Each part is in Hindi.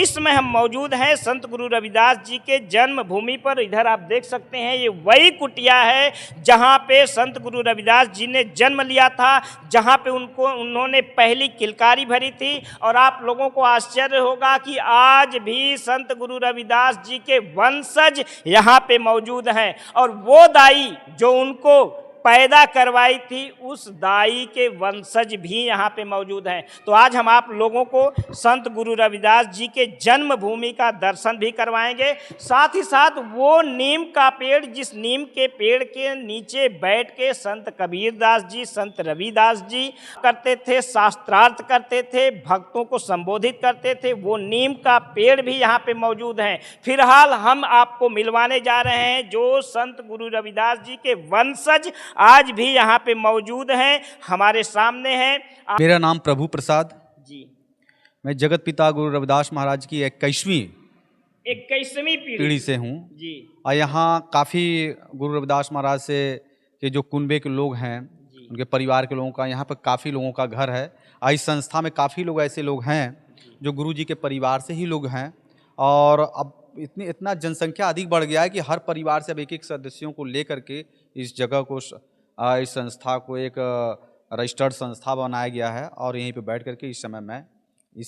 इस समय हम मौजूद हैं संत गुरु रविदास जी के जन्मभूमि पर। इधर आप देख सकते हैं ये वही कुटिया है जहाँ पे संत गुरु रविदास जी ने जन्म लिया था, जहाँ पे उन्होंने पहली किलकारी भरी थी। और आप लोगों को आश्चर्य होगा कि आज भी संत गुरु रविदास जी के वंशज यहाँ पे मौजूद हैं, और वो दाई जो उनको पैदा करवाई थी उस दाई के वंशज भी यहाँ पे मौजूद हैं। तो आज हम आप लोगों को संत गुरु रविदास जी के जन्मभूमि का दर्शन भी करवाएंगे। साथ ही साथ वो नीम का पेड़, जिस नीम के पेड़ के नीचे बैठ के संत कबीरदास जी, संत रविदास जी करते थे, शास्त्रार्थ करते थे, भक्तों को संबोधित करते थे, वो नीम का पेड़ भी यहाँ पे मौजूद हैं। फिलहाल हम आपको मिलवाने जा रहे हैं जो संत गुरु रविदास जी के वंशज आज भी यहाँ पे मौजूद हैं, हमारे सामने हैं। मेरा नाम प्रभु प्रसाद जी। मैं जगत पिता गुरु रविदास महाराज की 21वीं पीढ़ी से हूँ जी। और यहाँ काफ़ी गुरु रविदास महाराज से के जो कुनबे के लोग हैं उनके परिवार के लोगों का यहाँ पर काफ़ी लोगों का घर है। इस संस्था में काफ़ी लोग ऐसे लोग हैं जो गुरु जी के परिवार से ही लोग हैं, और अब इतना जनसंख्या अधिक बढ़ गया है कि हर परिवार से अब एक सदस्यों को लेकर के इस जगह को, इस संस्था को एक रजिस्टर्ड संस्था बनाया गया है। और यहीं पे बैठ करके इस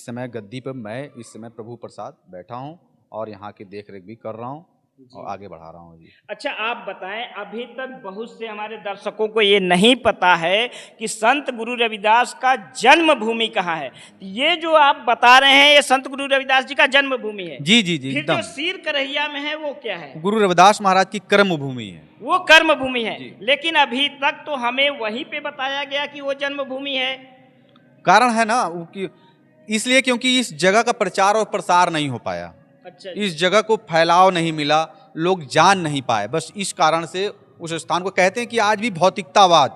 समय गद्दी पर मैं इस समय प्रभु प्रसाद बैठा हूं और यहाँ की देख रेख भी कर रहा हूं और आगे बढ़ा रहा हूं जी। अच्छा, आप बताएं, अभी तक बहुत से हमारे दर्शकों को ये नहीं पता है कि संत गुरु रविदास का जन्मभूमि कहाँ है। ये जो आप बता रहे हैं ये संत गुरु रविदास जी का जन्मभूमि है? जी जी जी। फिर जो सीर करहिया में है वो क्या है? गुरु रविदास महाराज की कर्म भूमि है। वो कर्म भूमि है, लेकिन अभी तक तो हमें वहीं पे बताया गया कि वो जन्मभूमि है। कारण है ना इसलिए क्योंकि इस जगह का प्रचार और प्रसार नहीं हो पाया। अच्छा। इस जगह को फैलाव नहीं मिला, लोग जान नहीं पाए, बस इस कारण से उस स्थान को कहते हैं कि आज भी भौतिकतावाद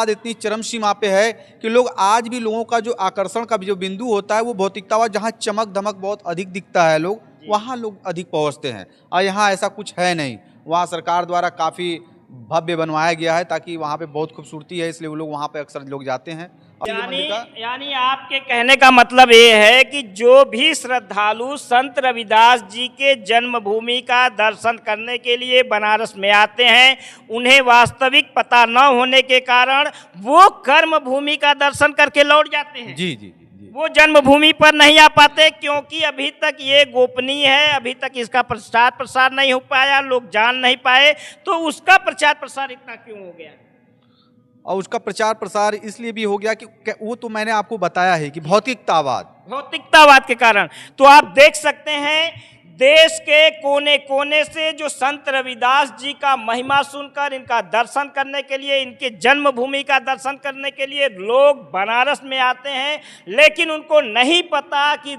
इतनी चरम सीमा पे है कि लोग आज भी, लोगों का जो आकर्षण का जो बिंदु होता है वो भौतिकतावाद, जहाँ चमक धमक बहुत अधिक दिखता है लोग वहाँ लोग अधिक पहुँचते हैं। और यहाँ ऐसा कुछ है नहीं। वहाँ सरकार द्वारा काफ़ी भव्य बनवाया गया है ताकि वहाँ पे बहुत खूबसूरती है, इसलिए वो लोग वहाँ पे अक्सर लोग जाते हैं। यानी आपके कहने का मतलब ये है कि जो भी श्रद्धालु संत रविदास जी के जन्मभूमि का दर्शन करने के लिए बनारस में आते हैं, उन्हें वास्तविक पता न होने के कारण वो कर्म भूमि का दर्शन करके लौट जाते हैं। जी जी। वो जन्मभूमि पर नहीं आ पाते क्योंकि अभी तक ये गोपनीय है, अभी तक इसका प्रचार प्रसार नहीं हो पाया, लोग जान नहीं पाए। तो उसका प्रचार प्रसार इतना क्यों हो गया? और उसका प्रचार प्रसार इसलिए भी हो गया कि वो तो मैंने आपको बताया है कि भौतिकतावाद के कारण। तो आप देख सकते हैं देश के कोने कोने से जो संत रविदास जी का महिमा सुनकर, इनका दर्शन करने के लिए, इनके जन्मभूमि का दर्शन करने के लिए लोग बनारस में आते हैं, लेकिन उनको नहीं पता कि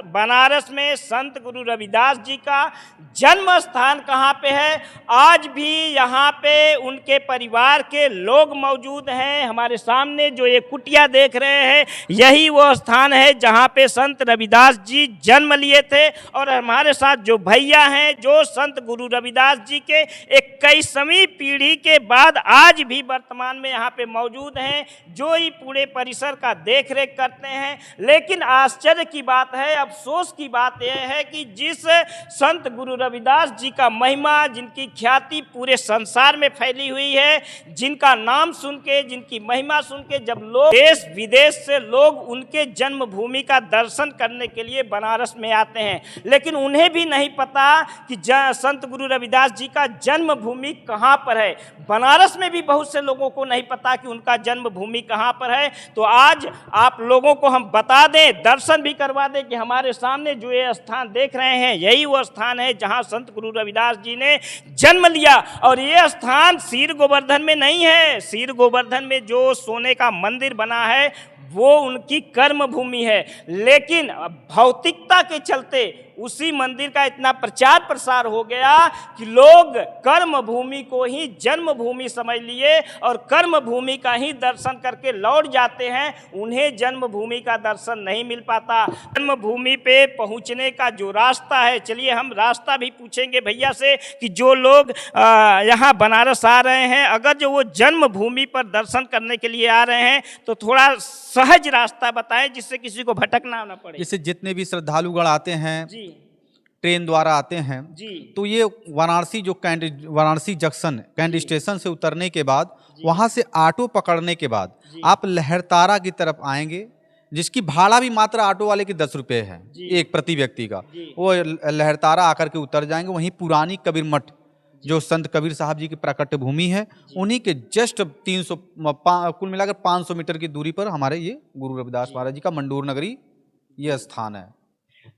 बनारस में संत गुरु रविदास जी का जन्म स्थान कहाँ पे है। आज भी यहाँ पे उनके परिवार के लोग मौजूद हैं। हमारे सामने जो ये कुटिया देख रहे हैं यही वो स्थान है जहाँ पे संत रविदास जी जन्म लिए थे। और हमारे साथ जो भैया हैं जो संत गुरु रविदास जी के 21वीं पीढ़ी के बाद आज भी वर्तमान में यहाँ पे मौजूद हैं, जो ही पूरे परिसर का देख रेख करते हैं। लेकिन आश्चर्य की बात है, अफसोस की बात यह है कि जिस संत गुरु रविदास जी का महिमा, जिनकी ख्याति पूरे संसार में फैली हुई है, जिनका नाम सुन के, जिनकी महिमा सुन के जब लोग देश विदेश से लोग उनके जन्मभूमि का दर्शन करने के लिए बनारस में आते हैं, लेकिन उन्हें भी नहीं पता कि संत गुरु रविदास जी का जन्मभूमि कहाँ पर है। बनारस में भी बहुत से लोगों को नहीं पता कि उनका जन्मभूमि कहाँ पर है। तो आज आप लोगों को हम बता दें, दर्शन भी करवा दें कि हमारे सामने जो ये स्थान देख रहे हैं यही वो स्थान है जहाँ संत गुरु रविदास जी ने जन्म लिया। और ये स्थान सीर गोवर्धन में नहीं है। सीर गोवर्धन में जो सोने का मंदिर बना है वो उनकी कर्म भूमि है, लेकिन भौतिकता के चलते उसी मंदिर का इतना प्रचार प्रसार हो गया कि लोग कर्म भूमि को ही जन्म भूमि समझ लिए और कर्म भूमि का ही दर्शन करके लौट जाते हैं। उन्हें जन्म भूमि का दर्शन नहीं मिल पाता। जन्म भूमि पे पहुंचने का जो रास्ता है, चलिए हम रास्ता भी पूछेंगे भैया से कि जो लोग यहाँ बनारस आ रहे हैं, अगर जो वो जन्म भूमि पर दर्शन करने के लिए आ रहे हैं तो थोड़ा सहज रास्ता बताएं जिससे किसी को भटकना ना पड़े। जैसे जितने भी श्रद्धालुगण आते हैं जी ट्रेन द्वारा आते हैं जी तो ये वाराणसी जंक्शन कैंट स्टेशन से उतरने के बाद वहाँ से ऑटो पकड़ने के बाद आप लहरतारा की तरफ आएंगे, जिसकी भाड़ा भी मात्र ऑटो वाले की 10 रुपये है एक प्रति व्यक्ति का। वो लहरतारा आकर के उतर जाएंगे। वहीं पुरानी कबीर मठ जो संत कबीर साहब जी की प्राकट्य भूमि है, उन्हीं के जस्ट 300 कुल मिलाकर 500 मीटर की दूरी पर हमारे ये गुरु रविदास महाराज जी का मंडूर नगरी ये स्थान है।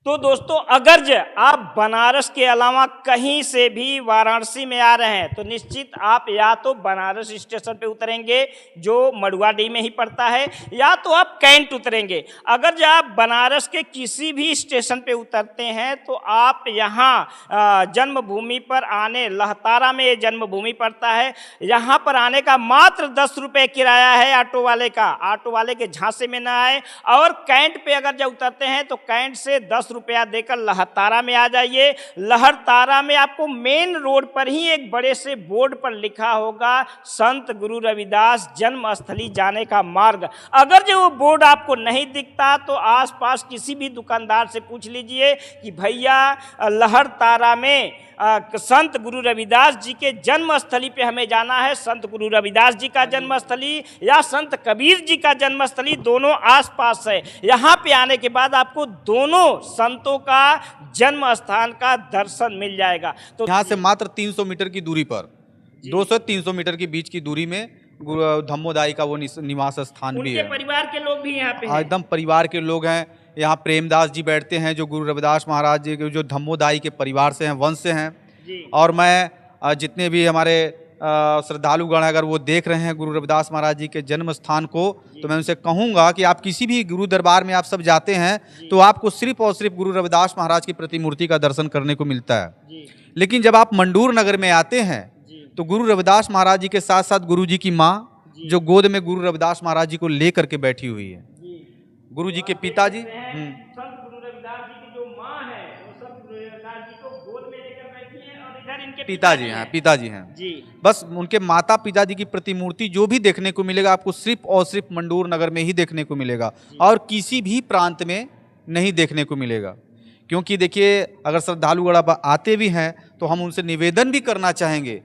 तो दोस्तों, अगर आप बनारस के अलावा कहीं से भी वाराणसी में आ रहे हैं तो निश्चित आप या तो बनारस स्टेशन पे उतरेंगे जो मड़ुआडीह में ही पड़ता है, या तो आप कैंट उतरेंगे। अगर जब आप बनारस के किसी भी स्टेशन पे उतरते हैं तो आप यहाँ जन्मभूमि पर आने, लहतारा में ये जन्मभूमि पड़ता है, यहाँ पर आने का मात्र 10 रुपये किराया है ऑटो वाले का। ऑटो वाले के झांसे में ना आए। और कैंट पे अगर जब उतरते हैं तो कैंट से 10 रुपया देकर लहरतारा में आ जाइए। लहरतारा में आपको मेन रोड पर ही एक बड़े से बोर्ड पर लिखा होगा संत गुरु रविदास जन्म स्थली जाने का मार्ग। अगर जो वो बोर्ड आपको नहीं दिखता तो आसपास किसी भी दुकानदार से पूछ लीजिए कि भैया लहरतारा में संत गुरु रविदास जी के जन्म स्थली पे हमें जाना है। संत गुरु रविदास जी का जन्म स्थली या संत कबीर जी का जन्म स्थली दोनों आसपास है। यहाँ पे आने के बाद आपको दोनों संतों का जन्म स्थान का दर्शन मिल जाएगा। तो यहाँ से मात्र 300 मीटर की दूरी पर, 200 से 300 मीटर की बीच की दूरी में धम्मोदाई का वो निवास स्थान भी है। परिवार के लोग भी यहाँ पे हैं। एकदम परिवार के लोग हैं। यहाँ प्रेमदास जी बैठते हैं जो गुरु रविदास महाराज जी के जो धम्मोदाई के परिवार से हैं, वंश से हैं। और मैं जितने भी हमारे श्रद्धालुगण अगर वो देख रहे हैं गुरु रविदास महाराज जी के जन्म स्थान को, तो मैं उनसे कहूँगा कि आप किसी भी गुरु दरबार में आप सब जाते हैं तो आपको सिर्फ और सिर्फ गुरु रविदास महाराज की प्रतिमूर्ति का दर्शन करने को मिलता है। लेकिन जब आप मंडूर नगर में आते हैं तो गुरु रविदास महाराज जी के साथ साथ गुरु जी की माँ जो गोद में गुरु रविदास महाराज जी को ले करके बैठी हुई है। गुरु जी के पिताजी संत गुरु रविदास जी की जो माँ है वो संत गुरु रविदास जी को गोद में लेकर बैठी हैं और इधर इनके पिताजी हैं जी। बस उनके माता पिता जी की प्रतिमूर्ति जो भी देखने को मिलेगा आपको सिर्फ और सिर्फ मंडूर नगर में ही देखने को मिलेगा और किसी भी प्रांत में नहीं देखने को मिलेगा। क्योंकि देखिए, अगर श्रद्धालुगण आते भी हैं तो हम उनसे निवेदन भी करना चाहेंगे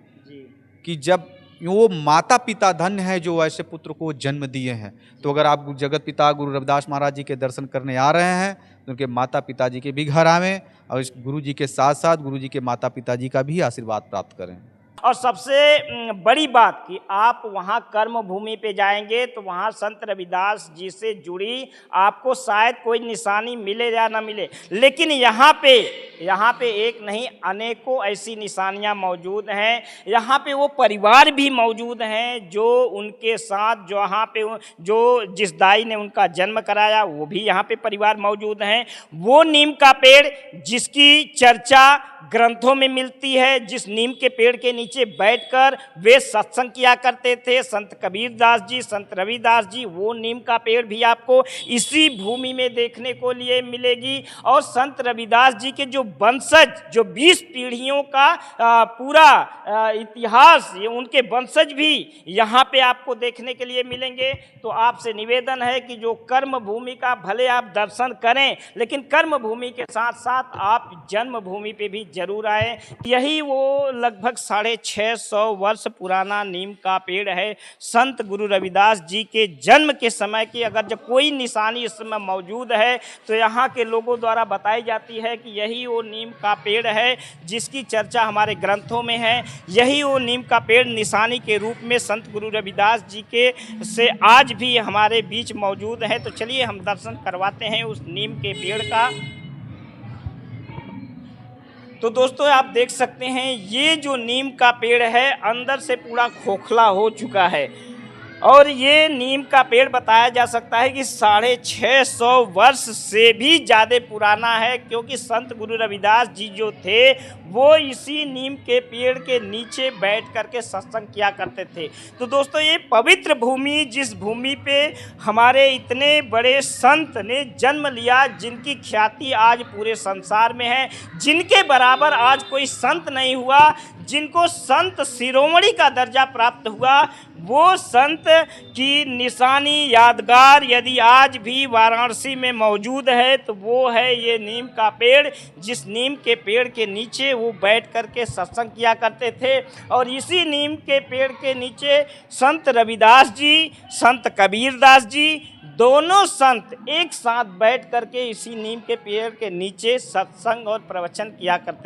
कि जब वो माता पिता धन्य है जो ऐसे पुत्र को जन्म दिए हैं, तो अगर आप जगत पिता गुरु रविदास महाराज जी के दर्शन करने आ रहे हैं तो उनके माता पिता जी के भी घर आवें और इस गुरु जी के साथ साथ गुरु जी के माता पिता जी का भी आशीर्वाद प्राप्त करें। और सबसे बड़ी बात कि आप वहाँ कर्म भूमि पे जाएंगे तो वहाँ संत रविदास जी से जुड़ी आपको शायद कोई निशानी मिले या ना मिले, लेकिन यहाँ पे एक नहीं अनेकों ऐसी निशानियाँ मौजूद हैं। यहाँ पे वो परिवार भी मौजूद हैं जो उनके साथ जो यहाँ पे जो जिस दाई ने उनका जन्म कराया वो भी यहाँ पे परिवार मौजूद हैं। वो नीम का पेड़ जिसकी चर्चा ग्रंथों में मिलती है, जिस नीम के पेड़ के नीचे बैठकर वे सत्संग किया करते थे संत कबीर दास जी, संत रविदास जी, वो नीम का पेड़ भी आपको इसी भूमि में देखने को लिए मिलेगी। और संत रविदास जी के जो वंशज, जो 20 पीढ़ियों का पूरा इतिहास, ये उनके वंशज भी यहाँ पे आपको देखने के लिए मिलेंगे। तो आपसे निवेदन है कि जो कर्म भूमि का भले आप दर्शन करें, लेकिन कर्म भूमि के साथ साथ आप जन्म भूमि पे भी जरूर आए। यही वो लगभग 650 वर्ष पुराना नीम का पेड़ है। संत गुरु रविदास जी के जन्म के समय की अगर जब कोई निशानी इस समय मौजूद है तो यहाँ के लोगों द्वारा बताई जाती है कि यही वो नीम का पेड़ है जिसकी चर्चा हमारे ग्रंथों में है। यही वो नीम का पेड़ निशानी के रूप में संत गुरु रविदास जी के से आज भी हमारे बीच मौजूद है। तो चलिए हम दर्शन करवाते हैं उस नीम के पेड़ का। तो दोस्तों, आप देख सकते हैं ये जो नीम का पेड़ है अंदर से पूरा खोखला हो चुका है। और ये नीम का पेड़ बताया जा सकता है कि 650 वर्ष से भी ज़्यादा पुराना है, क्योंकि संत गुरु रविदास जी जो थे वो इसी नीम के पेड़ के नीचे बैठ करके सत्संग किया करते थे। तो दोस्तों, ये पवित्र भूमि, जिस भूमि पे हमारे इतने बड़े संत ने जन्म लिया, जिनकी ख्याति आज पूरे संसार में है, जिनके बराबर आज कोई संत नहीं हुआ, जिनको संत शिरोमणि का दर्जा प्राप्त हुआ, वो संत की निशानी, यादगार यदि आज भी वाराणसी में मौजूद है तो वो है ये नीम का पेड़, जिस नीम के पेड़ के नीचे वो बैठ कर के सत्संग किया करते थे। और इसी नीम के पेड़ के नीचे संत रविदास जी, संत कबीरदास जी, दोनों संत एक साथ बैठ करके इसी नीम के पेड़ के नीचे सत्संग और प्रवचन किया करते थे।